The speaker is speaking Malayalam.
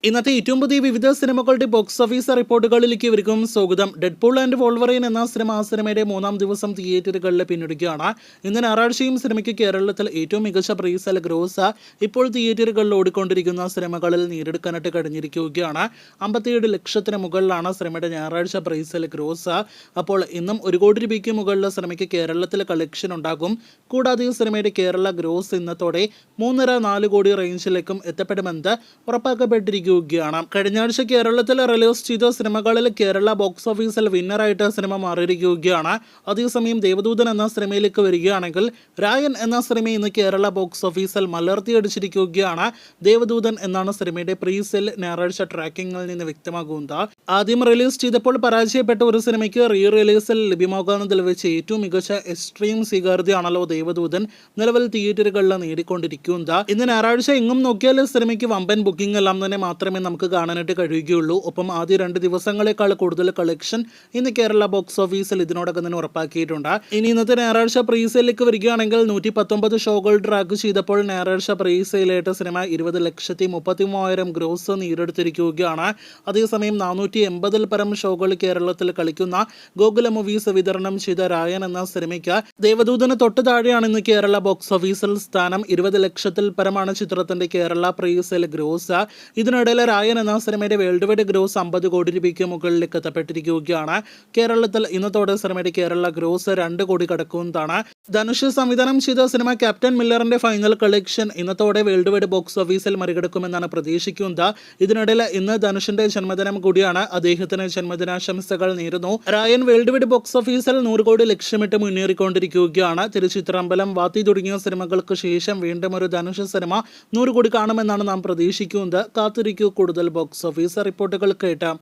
ഇന്നത്തെ ഏറ്റവും പുതിയ വിവിധ സിനിമകളുടെ ബോക്സ് ഓഫീസ് റിപ്പോർട്ടുകളിലേക്ക് ഇവർക്കും സ്വാഗതം. ഡെഡ്പൂൾ ആൻഡ് വോൾവറൈൻ എന്ന സിനിമയുടെ 3-ാം ദിവസം തിയേറ്ററുകളിൽ പിന്നിടുകയാണ്. ഇന്ന് ഞായറാഴ്ചയും സിനിമയ്ക്ക് കേരളത്തിൽ ഏറ്റവും മികച്ച പ്രീസെയിൽ ഗ്രോസ് ഇപ്പോൾ തിയേറ്ററുകളിൽ ഓടിക്കൊണ്ടിരിക്കുന്ന സിനിമകളിൽ നേടിയെടുക്കാനായിട്ട് കഴിഞ്ഞിരിക്കുകയാണ്. 57 ലക്ഷത്തിന് മുകളിലാണ് സിനിമയുടെ ഞായറാഴ്ച പ്രീസെയിൽ ഗ്രോസ്. അപ്പോൾ ഇന്നും 1 കോടി രൂപയ്ക്ക് മുകളിൽ സിനിമയ്ക്ക് കേരളത്തിൽ കളക്ഷൻ ഉണ്ടാകും. കൂടാതെ സിനിമയുടെ കേരള ഗ്രോസ് ഇന്നത്തോടെ 3.5-4 കോടി റേഞ്ചിലേക്കും എത്തപ്പെടുമെന്ന് ഉറപ്പാക്കപ്പെട്ടിരിക്കും. കഴിഞ്ഞ ആഴ്ച കേരളത്തിൽ റിലീസ് ചെയ്ത സിനിമകളിൽ കേരള ബോക്സ് ഓഫീസിൽ വിന്നറായിട്ട് സിനിമ മാറിയിരിക്കുകയാണ്. അതേസമയം ദേവദൂതൻ എന്ന സിനിമയിലേക്ക് വരികയാണെങ്കിൽ രായൻ എന്ന സിനിമ ഇന്ന് കേരള ബോക്സ് ഓഫീസിൽ മലർത്തിയടിച്ചിരിക്കുകയാണ്. ദേവദൂതൻ എന്നാണ് സിനിമയുടെ പ്രീസെയിൽ ഞായറാഴ്ച ട്രാക്കിങ്ങിൽ നിന്ന് വ്യക്തമാകുന്നത്. ആദ്യം റിലീസ് ചെയ്തപ്പോൾ പരാജയപ്പെട്ട ഒരു സിനിമയ്ക്ക് റീ റിലീസിൽ ലഭ്യമാകുന്നതിൽ വെച്ച് ഏറ്റവും മികച്ച എക്സ്ട്രീം സ്വീകാര്യതയാണല്ലോ ദേവദൂതൻ നിലവിൽ തിയേറ്ററുകളിൽ നേടിക്കൊണ്ടിരിക്കുന്നത്. ഇന്ന് ഞായറാഴ്ച എങ്ങും നോക്കിയാൽ സിനിമയ്ക്ക് വമ്പൻ ബുക്കിംഗ് എല്ലാം തന്നെ മാത്രമേ നമുക്ക് കാണാനായിട്ട് കഴിയുകയുള്ളൂ. ഒപ്പം ആദ്യ 2 ദിവസങ്ങളെക്കാൾ കൂടുതൽ കളക്ഷൻ ഇന്ന് കേരള ബോക്സ് ഓഫീസിൽ ഇതിനോടകം തന്നെ ഉറപ്പാക്കിയിട്ടുണ്ട്. ഇനി ഇന്നത്തെ ഞായറാഴ്ച പ്രീസെയിലേക്ക് വരികയാണെങ്കിൽ 119 ഷോകൾ ട്രാക്ക് ചെയ്തപ്പോൾ ഞായറാഴ്ച പ്രീസെയിലായിട്ട് സിനിമ 20,33,000 ഗ്രോസ് നേടിയെടുത്തിരിക്കുകയാണ്. അതേസമയം 480-ൽ പരം ഷോകൾ കേരളത്തിൽ കളിക്കുന്ന ഗോകുല മൂവീസ് വിതരണം ചെയ്ത രായൻ എന്ന സിനിമയ്ക്ക് ദേവദൂതന് തൊട്ട് താഴെയാണ് ഇന്ന് കേരള ബോക്സ് ഓഫീസിൽ സ്ഥാനം. 20 ലക്ഷത്തിൽ പരമാണ് ചിത്രത്തിന്റെ കേരള പ്രീസെയിൽ ഗ്രോസ്. ഇതിനിടയിൽ രായൻ എന്ന സിനിമയുടെ വേൾഡ് വൈഡ് ഗ്രോസ് 50 കോടി രൂപയ്ക്ക് മുകളിലേക്ക് എത്തപ്പെട്ടിരിക്കുകയാണ്. കേരളത്തിൽ ഇന്നത്തോടെ സിനിമയുടെ കേരള ഗ്രോസ് 2 കോടി കടക്കുന്നതാണ്. ധനുഷ് സംവിധാനം ചെയ്ത സിനിമ ക്യാപ്റ്റൻ മില്ലറിന്റെ ഫൈനൽ കളക്ഷൻ ഇന്നത്തോടെ വേൾഡ് വൈഡ് ബോക്സ് ഓഫീസിൽ മറികടക്കുമെന്നാണ് പ്രതീക്ഷിക്കുന്നത്. ഇതിനിടയിൽ ഇന്ന് ധനുഷിന്റെ ജന്മദിനം കൂടിയാണ്. അദ്ദേഹത്തിന് ജന്മദിനാശംസകൾ നേരുന്നു. രായൻ വേൾഡ് വൈഡ് ബോക്സ് ഓഫീസിൽ 100 കോടി ലക്ഷ്യമിട്ട് മുന്നേറിക്കൊണ്ടിരിക്കുകയാണ്. തിരുച്ചിത്രമ്പലം, വാത്തി തുടങ്ങിയ സിനിമകൾക്ക് ശേഷം വീണ്ടും ഒരു ധനുഷ് സിനിമ 100 കോടി കാണുമെന്നാണ് നാം പ്രതീക്ഷിക്കുന്നത്. കാത്തിരിക്കൂ കൂടുതൽ ബോക്സ് ഓഫീസ് റിപ്പോർട്ടുകൾ കേട്ടാം.